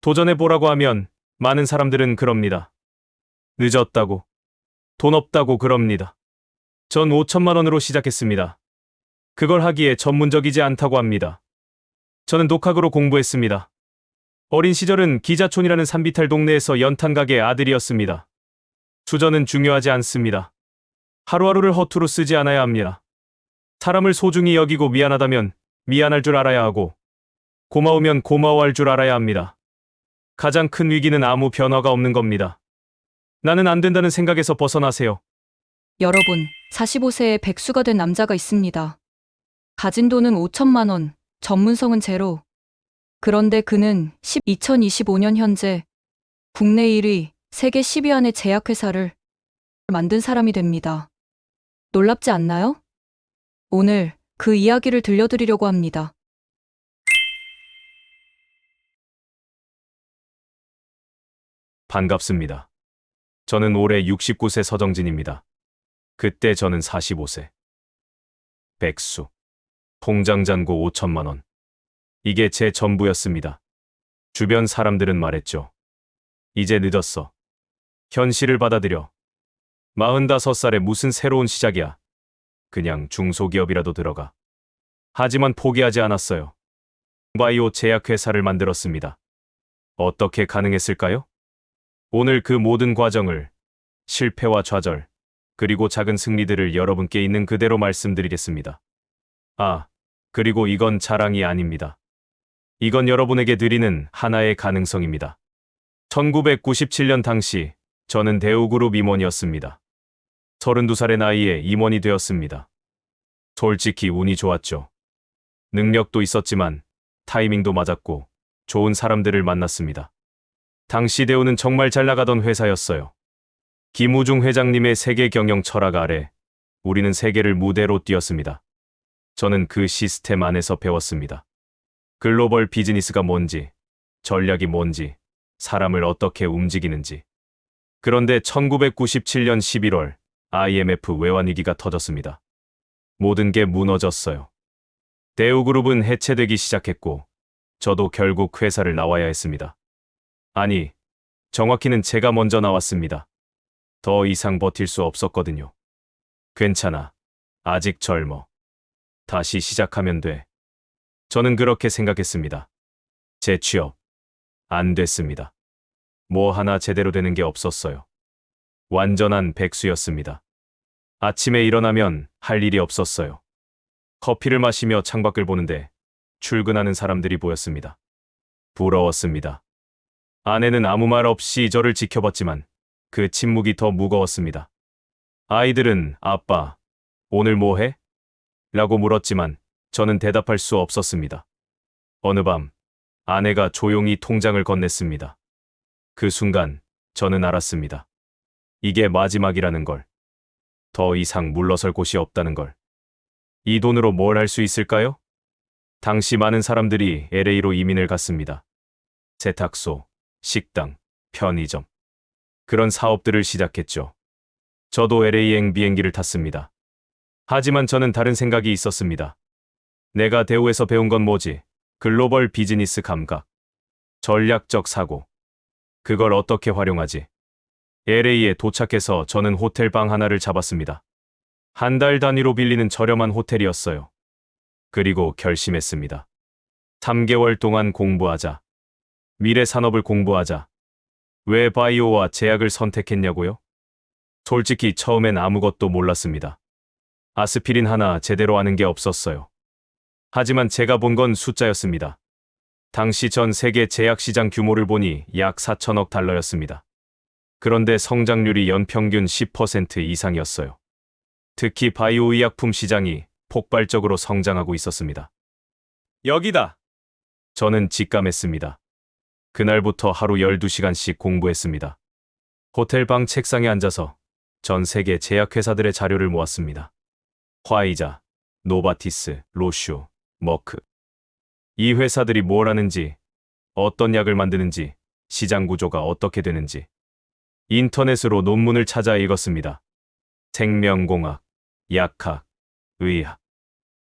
도전해보라고 하면 많은 사람들은 그럽니다. 늦었다고, 돈 없다고 그럽니다. 전 5천만 원으로 시작했습니다. 그걸 하기에 전문적이지 않다고 합니다. 저는 독학으로 공부했습니다. 어린 시절은 기자촌이라는 산비탈 동네에서 연탄 가게 아들이었습니다. 수저는 중요하지 않습니다. 하루하루를 허투루 쓰지 않아야 합니다. 사람을 소중히 여기고 미안하다면 미안할 줄 알아야 하고, 고마우면 고마워할 줄 알아야 합니다. 가장 큰 위기는 아무 변화가 없는 겁니다. 나는 안 된다는 생각에서 벗어나세요. 여러분, 45세에 백수가 된 남자가 있습니다. 가진 돈은 5천만 원, 전문성은 제로. 그런데 그는 2025년 현재 국내 1위, 세계 10위 안의 제약회사를 만든 사람이 됩니다. 놀랍지 않나요? 오늘 그 이야기를 들려드리려고 합니다. 반갑습니다. 저는 올해 69세 서정진입니다. 그때 저는 45세. 백수. 통장 잔고 5천만 원. 이게 제 전부였습니다. 주변 사람들은 말했죠. 이제 늦었어. 현실을 받아들여. 45살에 무슨 새로운 시작이야. 그냥 중소기업이라도 들어가. 하지만 포기하지 않았어요. 바이오 제약회사를 만들었습니다. 어떻게 가능했을까요? 오늘 그 모든 과정을, 실패와 좌절, 그리고 작은 승리들을 여러분께 있는 그대로 말씀드리겠습니다. 그리고 이건 자랑이 아닙니다. 이건 여러분에게 드리는 하나의 가능성입니다. 1997년 당시 저는 대우그룹 임원이었습니다. 32살의 나이에 임원이 되었습니다. 솔직히 운이 좋았죠. 능력도 있었지만 타이밍도 맞았고 좋은 사람들을 만났습니다. 당시 대우는 정말 잘 나가던 회사였어요. 김우중 회장님의 세계 경영 철학 아래 우리는 세계를 무대로 띄웠습니다. 저는 그 시스템 안에서 배웠습니다. 글로벌 비즈니스가 뭔지, 전략이 뭔지, 사람을 어떻게 움직이는지. 그런데 1997년 11월 IMF 외환위기가 터졌습니다. 모든 게 무너졌어요. 대우그룹은 해체되기 시작했고 저도 결국 회사를 나와야 했습니다. 아니, 정확히는 제가 먼저 나왔습니다. 더 이상 버틸 수 없었거든요. 괜찮아. 아직 젊어. 다시 시작하면 돼. 저는 그렇게 생각했습니다. 제 취업. 안 됐습니다. 뭐 하나 제대로 되는 게 없었어요. 완전한 백수였습니다. 아침에 일어나면 할 일이 없었어요. 커피를 마시며 창밖을 보는데 출근하는 사람들이 보였습니다. 부러웠습니다. 아내는 아무 말 없이 저를 지켜봤지만 그 침묵이 더 무거웠습니다. 아이들은 아빠, 오늘 뭐 해? 라고 물었지만 저는 대답할 수 없었습니다. 어느 밤 아내가 조용히 통장을 건넸습니다. 그 순간 저는 알았습니다. 이게 마지막이라는 걸. 더 이상 물러설 곳이 없다는 걸. 이 돈으로 뭘 할 수 있을까요? 당시 많은 사람들이 LA로 이민을 갔습니다. 세탁소, 식당, 편의점. 그런 사업들을 시작했죠. 저도 LA행 비행기를 탔습니다. 하지만 저는 다른 생각이 있었습니다. 내가 대우에서 배운 건 뭐지? 글로벌 비즈니스 감각, 전략적 사고. 그걸 어떻게 활용하지? LA에 도착해서 저는 호텔 방 하나를 잡았습니다. 한 달 단위로 빌리는 저렴한 호텔이었어요. 그리고 결심했습니다. 3개월 동안 공부하자. 미래 산업을 공부하자. 왜 바이오와 제약을 선택했냐고요? 솔직히 처음엔 아무것도 몰랐습니다. 아스피린 하나 제대로 아는 게 없었어요. 하지만 제가 본 건 숫자였습니다. 당시 전 세계 제약시장 규모를 보니 약 4천억 달러였습니다. 그런데 성장률이 연평균 10% 이상이었어요. 특히 바이오 의약품 시장이 폭발적으로 성장하고 있었습니다. 여기다! 저는 직감했습니다. 그날부터 하루 12시간씩 공부했습니다. 호텔 방 책상에 앉아서 전 세계 제약회사들의 자료를 모았습니다. 화이자, 노바티스, 로슈, 머크. 이 회사들이 뭘 하는지, 어떤 약을 만드는지, 시장 구조가 어떻게 되는지. 인터넷으로 논문을 찾아 읽었습니다. 생명공학, 약학, 의학.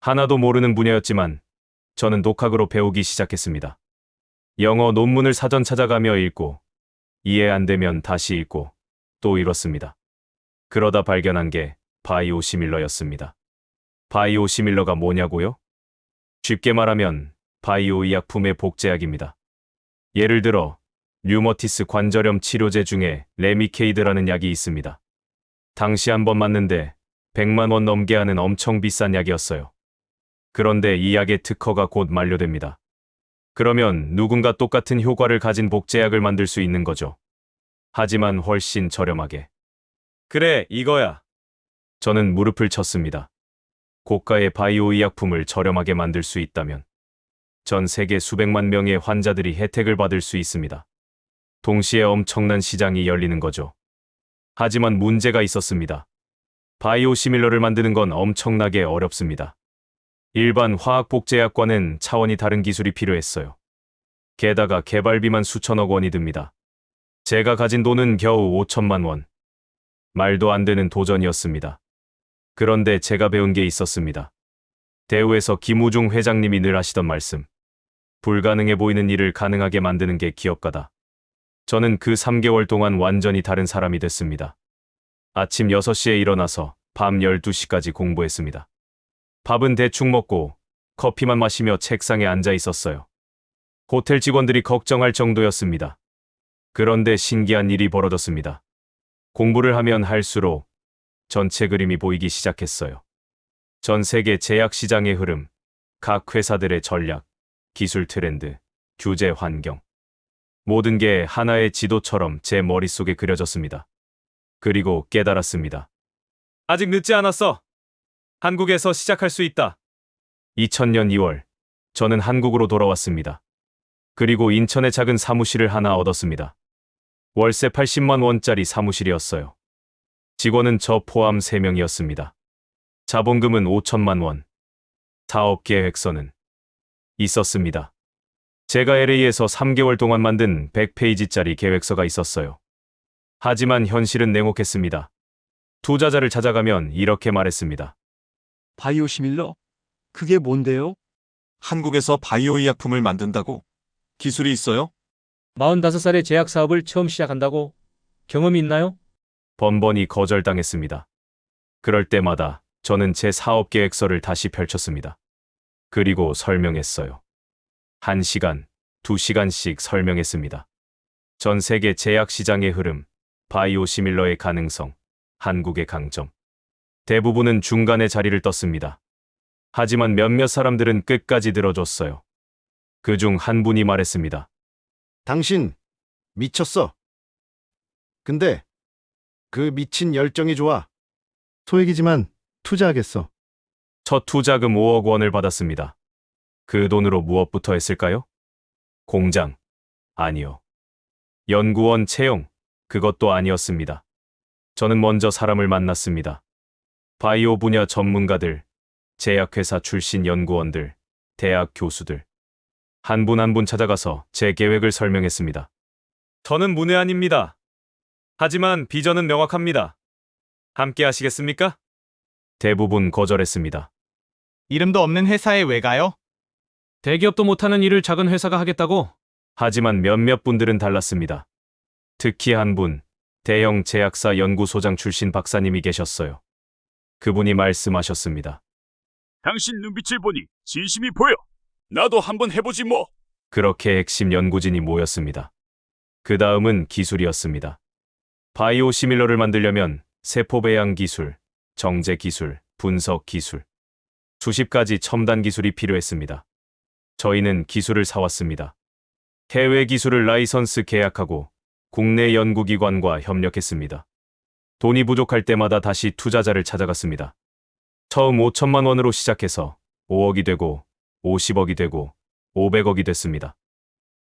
하나도 모르는 분야였지만 저는 독학으로 배우기 시작했습니다. 영어 논문을 사전 찾아가며 읽고, 이해 안 되면 다시 읽고, 또 읽었습니다. 그러다 발견한 게 바이오 시밀러였습니다. 바이오 시밀러가 뭐냐고요? 쉽게 말하면 바이오 의약품의 복제약입니다. 예를 들어 류머티스 관절염 치료제 중에 레미케이드라는 약이 있습니다. 당시 한 번 맞는데 100만 원 넘게 하는 엄청 비싼 약이었어요. 그런데 이 약의 특허가 곧 만료됩니다. 그러면 누군가 똑같은 효과를 가진 복제약을 만들 수 있는 거죠. 하지만 훨씬 저렴하게. 그래, 이거야. 저는 무릎을 쳤습니다. 고가의 바이오 의약품을 저렴하게 만들 수 있다면 전 세계 수백만 명의 환자들이 혜택을 받을 수 있습니다. 동시에 엄청난 시장이 열리는 거죠. 하지만 문제가 있었습니다. 바이오 시밀러를 만드는 건 엄청나게 어렵습니다. 일반 화학 복제약과는 차원이 다른 기술이 필요했어요. 게다가 개발비만 수천억 원이 듭니다. 제가 가진 돈은 겨우 5천만 원. 말도 안 되는 도전이었습니다. 그런데 제가 배운 게 있었습니다. 대우에서 김우중 회장님이 늘 하시던 말씀. 불가능해 보이는 일을 가능하게 만드는 게 기업가다. 저는 그 3개월 동안 완전히 다른 사람이 됐습니다. 아침 6시에 일어나서 밤 12시까지 공부했습니다. 밥은 대충 먹고 커피만 마시며 책상에 앉아 있었어요. 호텔 직원들이 걱정할 정도였습니다. 그런데 신기한 일이 벌어졌습니다. 공부를 하면 할수록 전체 그림이 보이기 시작했어요. 전 세계 제약 시장의 흐름, 각 회사들의 전략, 기술 트렌드, 규제 환경. 모든 게 하나의 지도처럼 제 머릿속에 그려졌습니다. 그리고 깨달았습니다. 아직 늦지 않았어. 한국에서 시작할 수 있다. 2000년 2월, 저는 한국으로 돌아왔습니다. 그리고 인천에 작은 사무실을 하나 얻었습니다. 월세 80만 원짜리 사무실이었어요. 직원은 저 포함 3명이었습니다. 자본금은 5천만 원. 사업 계획서는 있었습니다. 제가 LA에서 3개월 동안 만든 100페이지짜리 계획서가 있었어요. 하지만 현실은 냉혹했습니다. 투자자를 찾아가면 이렇게 말했습니다. 바이오 시밀러? 그게 뭔데요? 한국에서 바이오 의약품을 만든다고? 기술이 있어요? 45살에 제약 사업을 처음 시작한다고? 경험이 있나요? 번번이 거절당했습니다. 그럴 때마다 저는 제 사업 계획서를 다시 펼쳤습니다. 그리고 설명했어요. 1시간, 2시간씩 설명했습니다. 전 세계 제약 시장의 흐름, 바이오 시밀러의 가능성, 한국의 강점. 대부분은 중간에 자리를 떴습니다. 하지만 몇몇 사람들은 끝까지 들어줬어요. 그중 한 분이 말했습니다. 당신 미쳤어. 근데 그 미친 열정이 좋아. 소액이지만 투자하겠어. 첫 투자금 5억 원을 받았습니다. 그 돈으로 무엇부터 했을까요? 공장? 아니요. 연구원 채용? 그것도 아니었습니다. 저는 먼저 사람을 만났습니다. 바이오 분야 전문가들, 제약회사 출신 연구원들, 대학 교수들. 한 분 한 분 찾아가서 제 계획을 설명했습니다. 저는 문외한입니다. 하지만 비전은 명확합니다. 함께 하시겠습니까? 대부분 거절했습니다. 이름도 없는 회사에 왜 가요? 대기업도 못하는 일을 작은 회사가 하겠다고? 하지만 몇몇 분들은 달랐습니다. 특히 한 분, 대형 제약사 연구소장 출신 박사님이 계셨어요. 그분이 말씀하셨습니다. 당신 눈빛을 보니 진심이 보여. 나도 한번 해보지 뭐. 그렇게 핵심 연구진이 모였습니다. 그 다음은 기술이었습니다. 바이오 시밀러를 만들려면 세포 배양 기술, 정제 기술, 분석 기술, 수십 가지 첨단 기술이 필요했습니다. 저희는 기술을 사왔습니다. 해외 기술을 라이선스 계약하고 국내 연구기관과 협력했습니다. 돈이 부족할 때마다 다시 투자자를 찾아갔습니다. 처음 5천만 원으로 시작해서 5억이 되고 50억이 되고 500억이 됐습니다.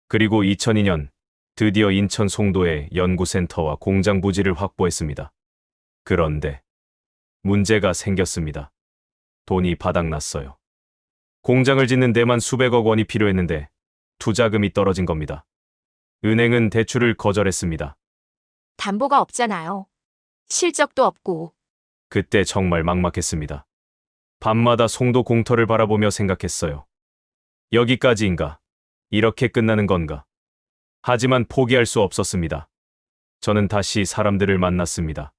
그리고 2002년 드디어 인천 송도에 연구센터와 공장 부지를 확보했습니다. 그런데 문제가 생겼습니다. 돈이 바닥났어요. 공장을 짓는 데만 수백억 원이 필요했는데 투자금이 떨어진 겁니다. 은행은 대출을 거절했습니다. 담보가 없잖아요. 실적도 없고. 그때 정말 막막했습니다. 밤마다 송도 공터를 바라보며 생각했어요. 여기까지인가? 이렇게 끝나는 건가? 하지만 포기할 수 없었습니다. 저는 다시 사람들을 만났습니다.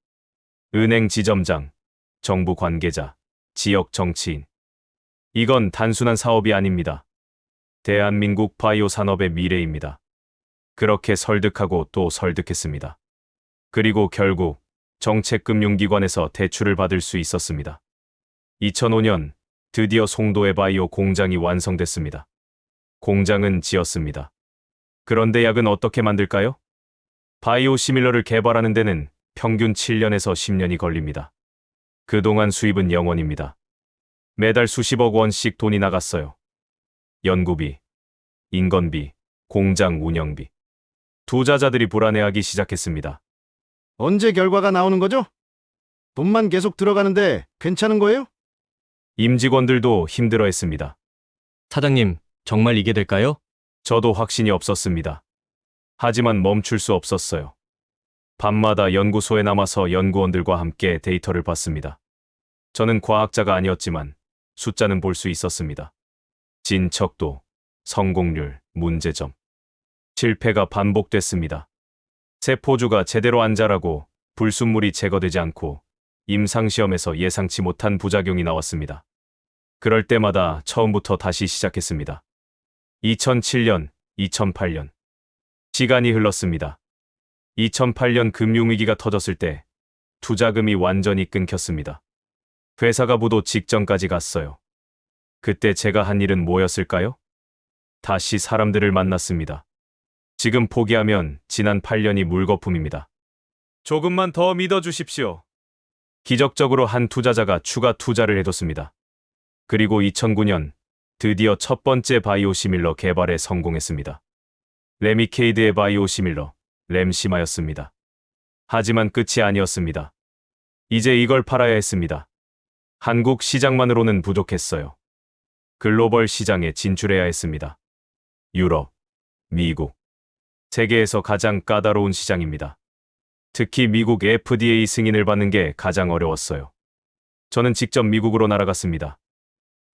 은행 지점장, 정부 관계자, 지역 정치인. 이건 단순한 사업이 아닙니다. 대한민국 바이오 산업의 미래입니다. 그렇게 설득하고 또 설득했습니다. 그리고 결국 정책금융기관에서 대출을 받을 수 있었습니다. 2005년 드디어 송도의 바이오 공장이 완성됐습니다. 공장은 지었습니다. 그런데 약은 어떻게 만들까요? 바이오 시밀러를 개발하는 데는 평균 7년에서 10년이 걸립니다. 그동안 수입은 0원입니다. 매달 수십억 원씩 돈이 나갔어요. 연구비, 인건비, 공장 운영비. 투자자들이 불안해하기 시작했습니다. 언제 결과가 나오는 거죠? 돈만 계속 들어가는데 괜찮은 거예요? 임직원들도 힘들어했습니다. 사장님, 정말 이게 될까요? 저도 확신이 없었습니다. 하지만 멈출 수 없었어요. 밤마다 연구소에 남아서 연구원들과 함께 데이터를 봤습니다. 저는 과학자가 아니었지만 숫자는 볼 수 있었습니다. 진척도, 성공률, 문제점. 실패가 반복됐습니다. 세포주가 제대로 안 자라고 불순물이 제거되지 않고 임상시험에서 예상치 못한 부작용이 나왔습니다. 그럴 때마다 처음부터 다시 시작했습니다. 2007년, 2008년. 시간이 흘렀습니다. 2008년 금융위기가 터졌을 때 투자금이 완전히 끊겼습니다. 회사가 부도 직전까지 갔어요. 그때 제가 한 일은 뭐였을까요? 다시 사람들을 만났습니다. 지금 포기하면 지난 8년이 물거품입니다. 조금만 더 믿어주십시오. 기적적으로 한 투자자가 추가 투자를 해줬습니다. 그리고 2009년 드디어 첫 번째 바이오 시밀러 개발에 성공했습니다. 레미케이드의 바이오 시밀러, 램시마였습니다. 하지만 끝이 아니었습니다. 이제 이걸 팔아야 했습니다. 한국 시장만으로는 부족했어요. 글로벌 시장에 진출해야 했습니다. 유럽, 미국. 세계에서 가장 까다로운 시장입니다. 특히 미국 FDA 승인을 받는 게 가장 어려웠어요. 저는 직접 미국으로 날아갔습니다.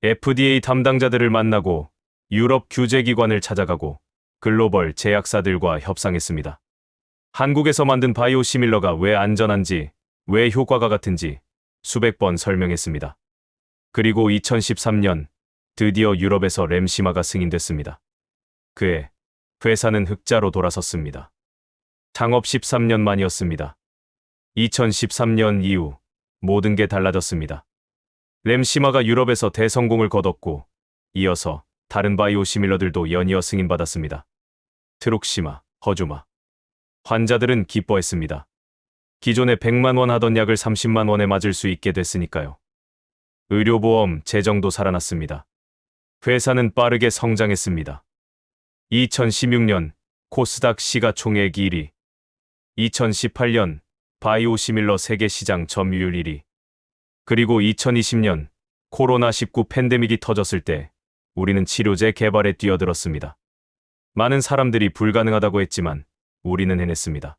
FDA 담당자들을 만나고 유럽 규제기관을 찾아가고 글로벌 제약사들과 협상했습니다. 한국에서 만든 바이오 시밀러가 왜 안전한지, 왜 효과가 같은지 수백 번 설명했습니다. 그리고 2013년 드디어 유럽에서 램시마가 승인됐습니다. 그해 회사는 흑자로 돌아섰습니다. 창업 13년 만이었습니다. 2013년 이후 모든 게 달라졌습니다. 램시마가 유럽에서 대성공을 거뒀고 이어서 다른 바이오 시밀러들도 연이어 승인받았습니다. 트룩시마, 허주마. 환자들은 기뻐했습니다. 기존에 100만 원 하던 약을 30만 원에 맞을 수 있게 됐으니까요. 의료보험 재정도 살아났습니다. 회사는 빠르게 성장했습니다. 2016년 코스닥 시가총액 1위, 2018년 바이오 시밀러 세계 시장 점유율 1위, 그리고 2020년 코로나19 팬데믹이 터졌을 때 우리는 치료제 개발에 뛰어들었습니다. 많은 사람들이 불가능하다고 했지만 우리는 해냈습니다.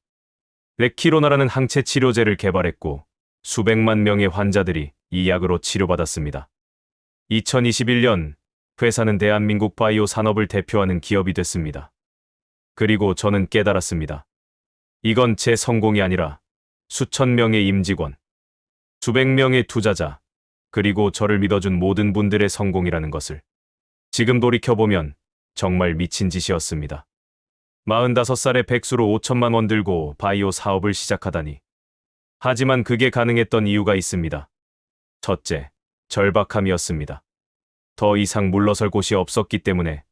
레키로나라는 항체 치료제를 개발했고 수백만 명의 환자들이 이 약으로 치료받았습니다. 2021년 회사는 대한민국 바이오 산업을 대표하는 기업이 됐습니다. 그리고 저는 깨달았습니다. 이건 제 성공이 아니라 수천 명의 임직원, 수백 명의 투자자, 그리고 저를 믿어준 모든 분들의 성공이라는 것을. 지금 돌이켜보면 정말 미친 짓이었습니다. 45살의 백수로 5천만 원 들고 바이오 사업을 시작하다니. 하지만 그게 가능했던 이유가 있습니다. 첫째, 절박함이었습니다. 더 이상 물러설 곳이 없었기 때문에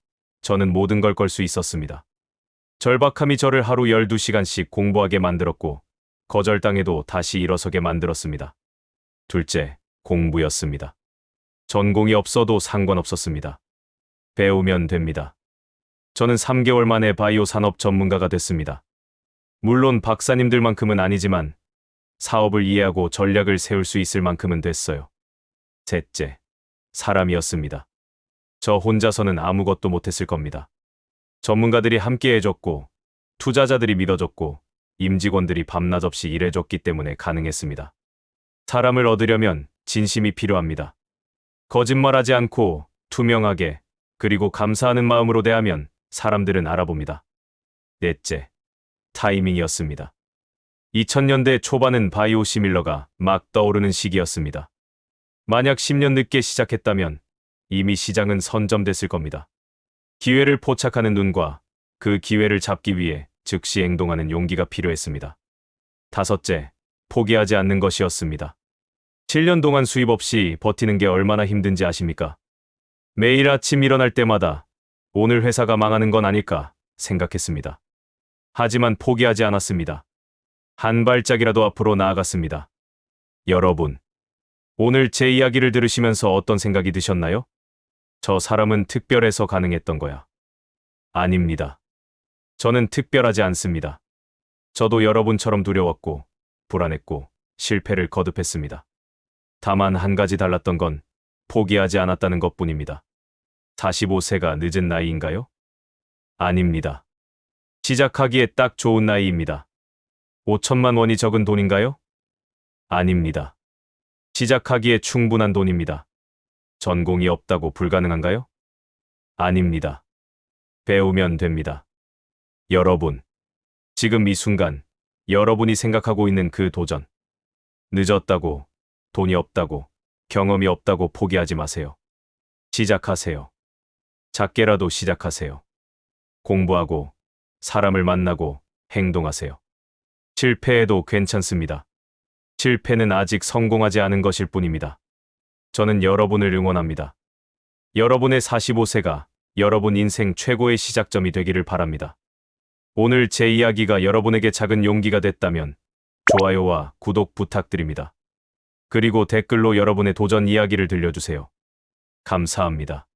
저는 모든 걸 걸 수 있었습니다. 절박함이 저를 하루 12시간씩 공부하게 만들었고 거절당해도 다시 일어서게 만들었습니다. 둘째, 공부였습니다. 전공이 없어도 상관없었습니다. 배우면 됩니다. 저는 3개월 만에 바이오 산업 전문가가 됐습니다. 물론 박사님들만큼은 아니지만 사업을 이해하고 전략을 세울 수 있을 만큼은 됐어요. 셋째, 사람이었습니다. 저 혼자서는 아무것도 못했을 겁니다. 전문가들이 함께 해줬고, 투자자들이 믿어줬고, 임직원들이 밤낮 없이 일해줬기 때문에 가능했습니다. 사람을 얻으려면 진심이 필요합니다. 거짓말하지 않고 투명하게 그리고 감사하는 마음으로 대하면 사람들은 알아봅니다. 넷째, 타이밍이었습니다. 2000년대 초반은 바이오 시밀러가 막 떠오르는 시기였습니다. 만약 10년 늦게 시작했다면 이미 시장은 선점됐을 겁니다. 기회를 포착하는 눈과 그 기회를 잡기 위해 즉시 행동하는 용기가 필요했습니다. 다섯째, 포기하지 않는 것이었습니다. 7년 동안 수입 없이 버티는 게 얼마나 힘든지 아십니까? 매일 아침 일어날 때마다 오늘 회사가 망하는 건 아닐까 생각했습니다. 하지만 포기하지 않았습니다. 한 발짝이라도 앞으로 나아갔습니다. 여러분, 오늘 제 이야기를 들으시면서 어떤 생각이 드셨나요? 저 사람은 특별해서 가능했던 거야. 아닙니다. 저는 특별하지 않습니다. 저도 여러분처럼 두려웠고, 불안했고, 실패를 거듭했습니다. 다만 한 가지 달랐던 건 포기하지 않았다는 것뿐입니다. 45세가 늦은 나이인가요? 아닙니다. 시작하기에 딱 좋은 나이입니다. 5천만 원이 적은 돈인가요? 아닙니다. 시작하기에 충분한 돈입니다. 전공이 없다고 불가능한가요? 아닙니다. 배우면 됩니다. 여러분, 지금 이 순간 여러분이 생각하고 있는 그 도전. 늦었다고, 돈이 없다고, 경험이 없다고 포기하지 마세요. 시작하세요. 작게라도 시작하세요. 공부하고, 사람을 만나고, 행동하세요. 실패해도 괜찮습니다. 실패는 아직 성공하지 않은 것일 뿐입니다. 저는 여러분을 응원합니다. 여러분의 45세가 여러분 인생 최고의 시작점이 되기를 바랍니다. 오늘 제 이야기가 여러분에게 작은 용기가 됐다면 좋아요와 구독 부탁드립니다. 그리고 댓글로 여러분의 도전 이야기를 들려주세요. 감사합니다.